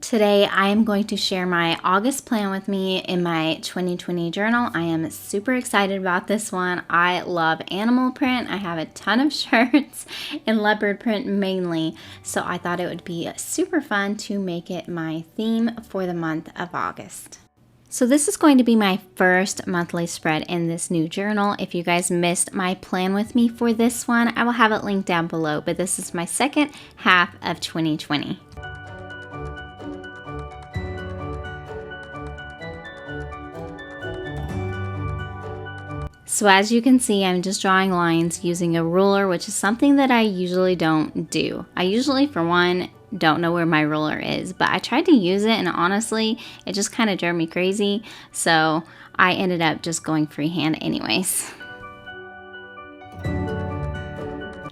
Today, I am going to share my August plan with me in my 2020 journal. I am super excited about this one. I love animal print. I have a ton of shirts in leopard print mainly, so I thought it would be super fun to make it my theme for the month of August. So this is going to be my first monthly spread in this new journal. If you guys missed my plan with me for this one, I will have it linked down below, but this is my second half of 2020. So as you can see, I'm just drawing lines using a ruler, which is something that I usually don't do. I usually, for one, don't know where my ruler is, but I tried to use it and honestly, it just kind of drove me crazy. So I ended up just going freehand anyways.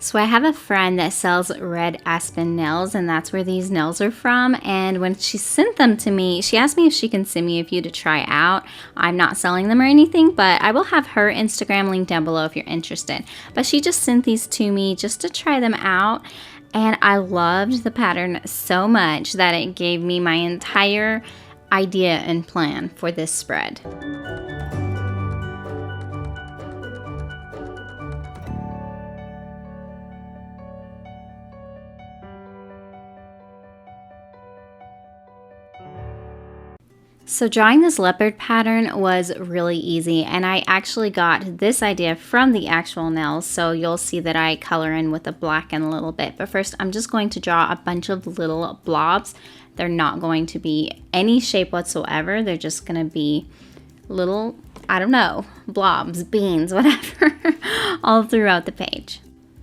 So I have a friend that sells red aspen nails, and that's where these nails are from. And when she sent them to me, she asked me if she can send me a few to try out. I'm not selling them or anything, but I will have her Instagram link down below if you're interested. But she just sent these to me just to try them out. And I loved the pattern so much that it gave me my entire idea and plan for this spread. So drawing this leopard pattern was really easy, and I actually got this idea from the actual nails, so you'll see that I color in with the black in a little bit. But first, I'm just going to draw a bunch of little blobs. They're not going to be any shape whatsoever. They're just going to be little, I don't know, blobs, beans, whatever, all throughout the page.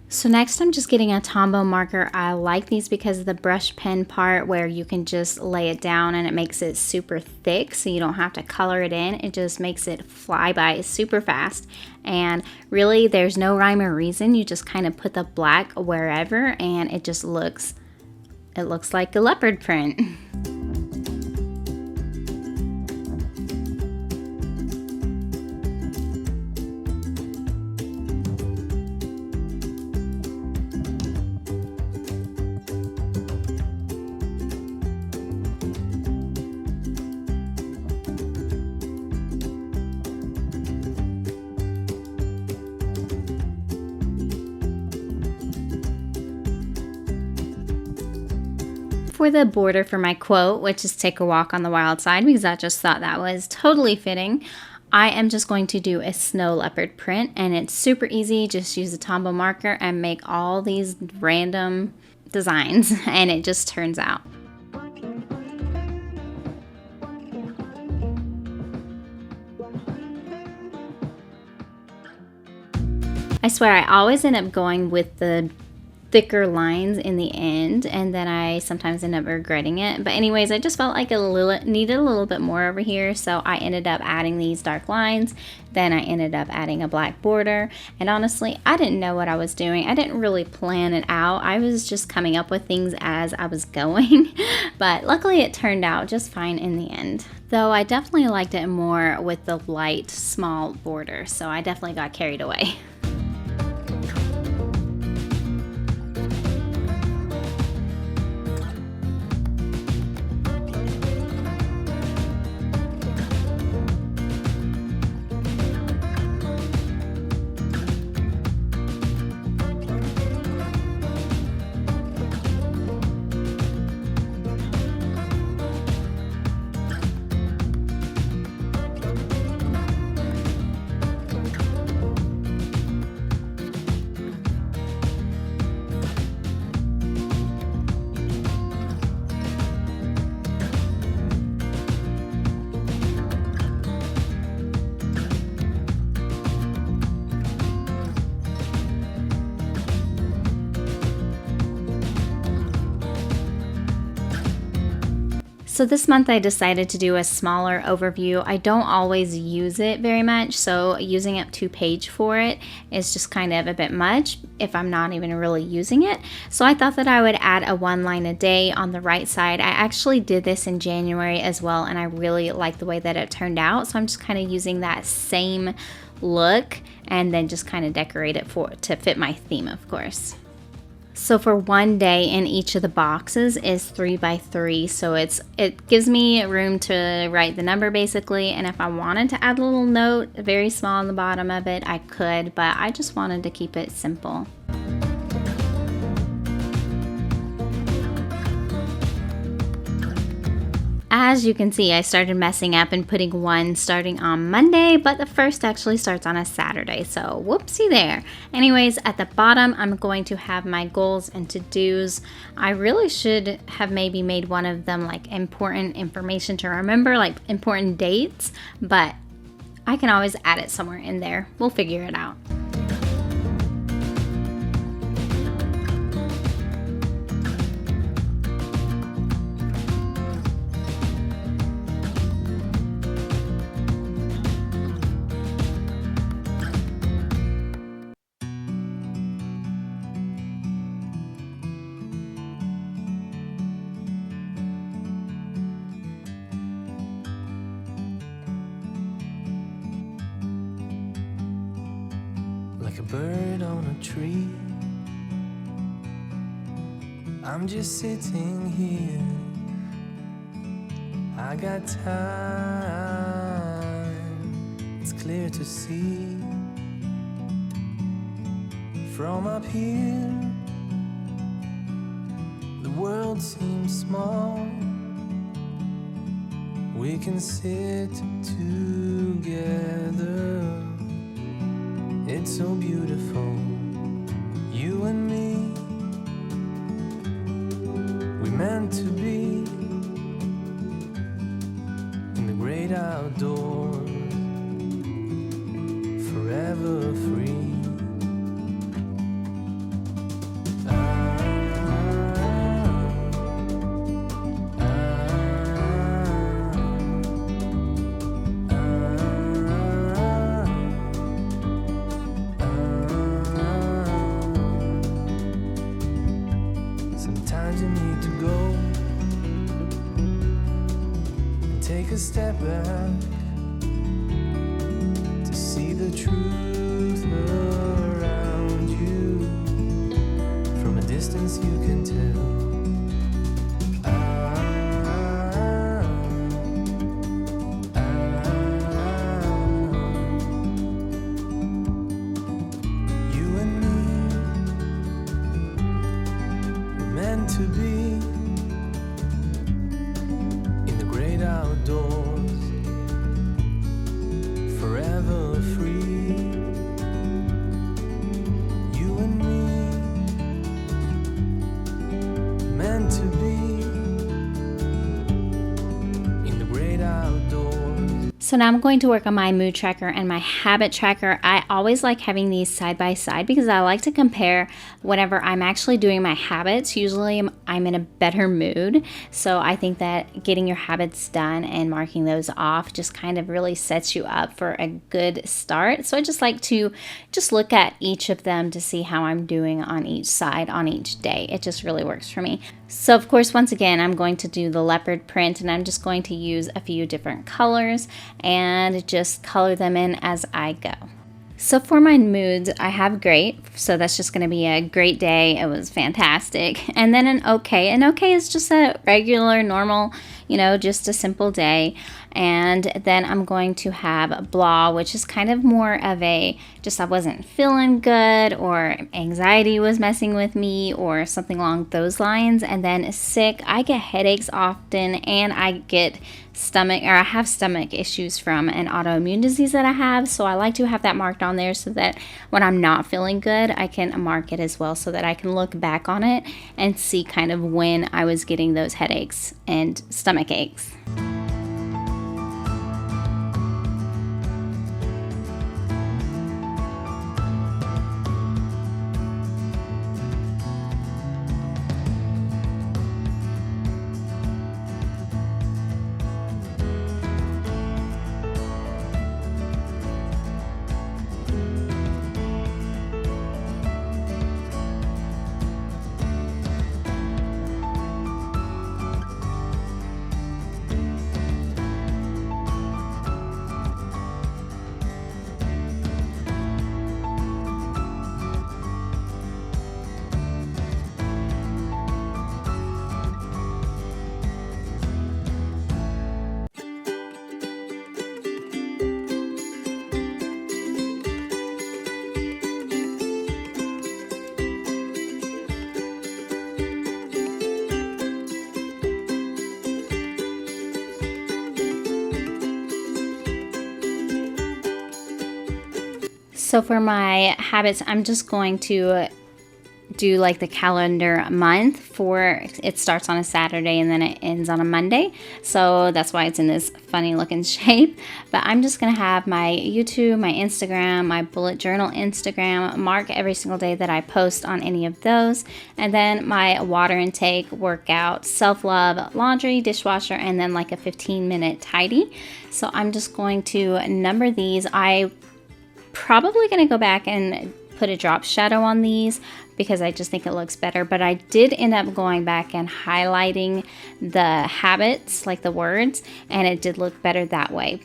So next I'm just getting a Tombow marker. I like these because of the brush pen part where you can just lay it down and it makes it super thick so you don't have to color it in. It just makes it fly by super fast. And really there's no rhyme or reason. You just kind of put the black wherever and it just looks like a leopard print. For the border for my quote, which is "take a walk on the wild side," because I just thought that was totally fitting, I am just going to do a snow leopard print, and it's super easy. Just use a Tombow marker and make all these random designs, and it just turns out. I swear I always end up going with the thicker lines in the end, and then I sometimes end up regretting it. But anyways, I just felt like needed a little bit more over here, so I ended up adding these dark lines. Then I ended up adding a black border, and honestly, I didn't know what I was doing. I didn't really plan it out. I was just coming up with things as I was going, but luckily it turned out just fine in the end. Though I definitely liked it more with the light, small border, so I definitely got carried away. So this month I decided to do a smaller overview. I don't always use it very much, so using up 2 pages for it is just kind of a bit much if I'm not even really using it. So I thought that I would add a 1 line a day on the right side. I actually did this in January as well, and I really like the way that it turned out. So I'm just kind of using that same look and then just kind of decorate it to fit my theme, of course. So for one day in each of the boxes is 3 by 3, so it gives me room to write the number basically, and if I wanted to add a little note very small on the bottom of it, I could, but I just wanted to keep it simple. As you can see, I started messing up and putting one starting on Monday, but the first actually starts on a Saturday, so whoopsie there. Anyways, at the bottom, I'm going to have my goals and to-dos. I really should have maybe made one of them like important information to remember, like important dates, but I can always add it somewhere in there. We'll figure it out. Like a bird on a tree, I'm just sitting here. I got time, it's clear to see. From up here, the world seems small. We can sit together. It's so beautiful, you and me. We meant to be in the great outdoors, forever free. Sometimes you need to go and take a step back to see the truth around you. From a distance you can tell. You and me, meant to be in the great outdoors, forever free. You and me, meant to be in the great outdoors. So now I'm going to work on my mood tracker and my habit tracker. I always like having these side by side because I like to compare whenever I'm actually doing my habits. Usually I'm in a better mood. So I think that getting your habits done and marking those off just kind of really sets you up for a good start. So I just like to just look at each of them to see how I'm doing on each side on each day. It just really works for me. So of course, once again, I'm going to do the leopard print, and I'm just going to use a few different colors and just color them in as I go. So for my moods, I have great, so that's just going to be a great day. It was fantastic. And then an okay. An okay is just a regular, normal, just a simple day. And then I'm going to have blah, which is kind of more of a just I wasn't feeling good, or anxiety was messing with me, or something along those lines. And then sick, I get headaches often, and I have stomach issues from an autoimmune disease that I have. So I like to have that marked on there so that when I'm not feeling good, I can mark it as well, so that I can look back on it and see kind of when I was getting those headaches and stomach aches. So for my habits, I'm just going to do like the calendar month. For it starts on a Saturday and then it ends on a Monday, so that's why it's in this funny looking shape. But I'm just gonna have my YouTube, my Instagram, my bullet journal Instagram, mark every single day that I post on any of those, and then my water intake, workout, self-love, laundry, dishwasher, and then like a 15-minute tidy. So I'm just going to number these. I probably gonna go back and put a drop shadow on these because I just think it looks better, but I did end up going back and highlighting the habits, like the words, and it did look better that way.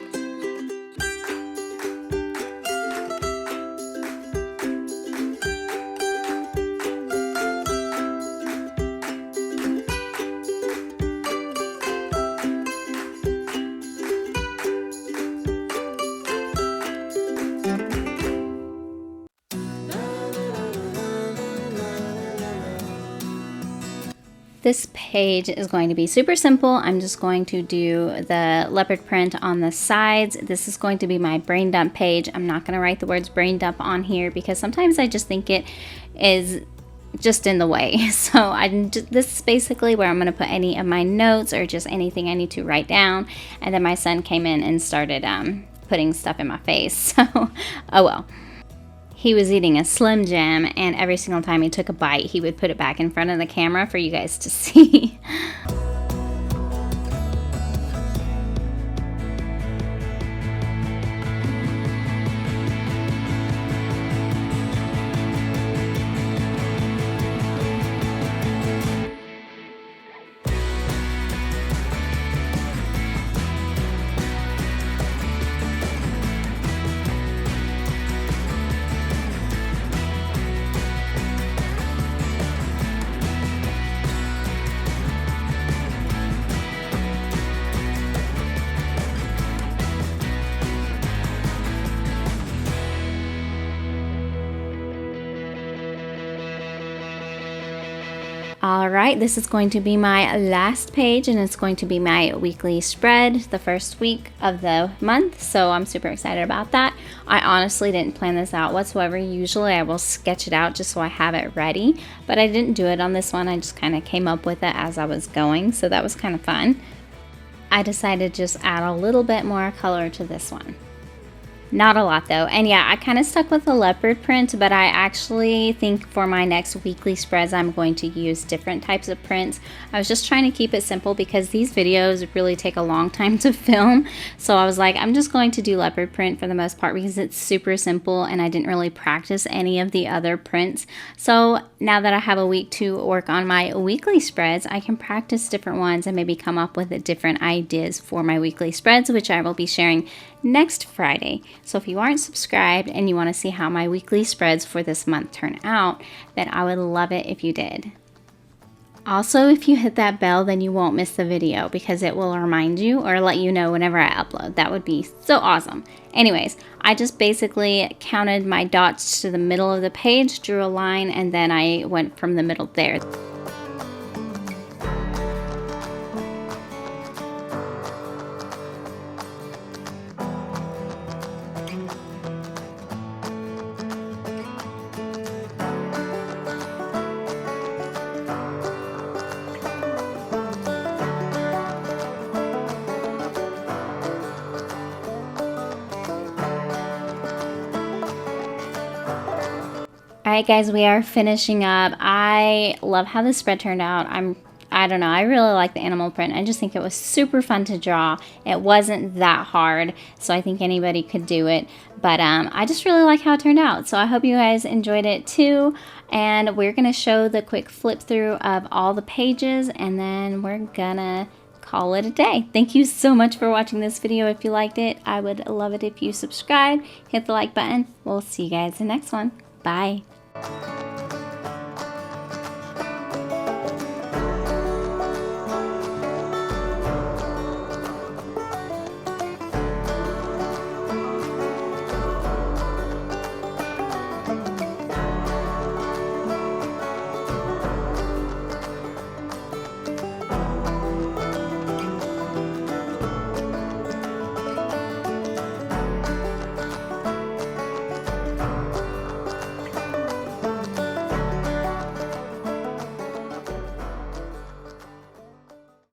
This page is going to be super simple. I'm just going to do the leopard print on the sides. This is going to be my brain dump page. I'm not going to write the words brain dump on here because sometimes I just think it is just in the way. So this is basically where I'm going to put any of my notes or just anything I need to write down. And then my son came in and started putting stuff in my face. So, oh well. He was eating a Slim Jim, and every single time he took a bite, he would put it back in front of the camera for you guys to see. Alright, this is going to be my last page, and it's going to be my weekly spread, the first week of the month, so I'm super excited about that. I honestly didn't plan this out whatsoever. Usually I will sketch it out just so I have it ready, but I didn't do it on this one. I just kind of came up with it as I was going, so that was kind of fun. I decided to just add a little bit more color to this one. Not a lot though. And yeah, I kind of stuck with the leopard print, but I actually think for my next weekly spreads, I'm going to use different types of prints. I was just trying to keep it simple because these videos really take a long time to film. So I was like, I'm just going to do leopard print for the most part because it's super simple and I didn't really practice any of the other prints. So now that I have a week to work on my weekly spreads, I can practice different ones and maybe come up with different ideas for my weekly spreads, which I will be sharing next Friday. So if you aren't subscribed and you want to see how my weekly spreads for this month turn out, then I would love it if you did. Also, if you hit that bell, then you won't miss the video because it will remind you or let you know whenever I upload. That would be so awesome. Anyways, I just basically counted my dots to the middle of the page, drew a line, and then I went from the middle there. Alright guys, we are finishing up. I love how this spread turned out. I don't know, I really like the animal print. I just think it was super fun to draw. It wasn't that hard, so I think anybody could do it. But I just really like how it turned out. So I hope you guys enjoyed it too. And we're going to show the quick flip through of all the pages, and then we're gonna call it a day. Thank you so much for watching this video. If you liked it, I would love it if you subscribe, hit the like button. We'll see you guys in the next one. Bye.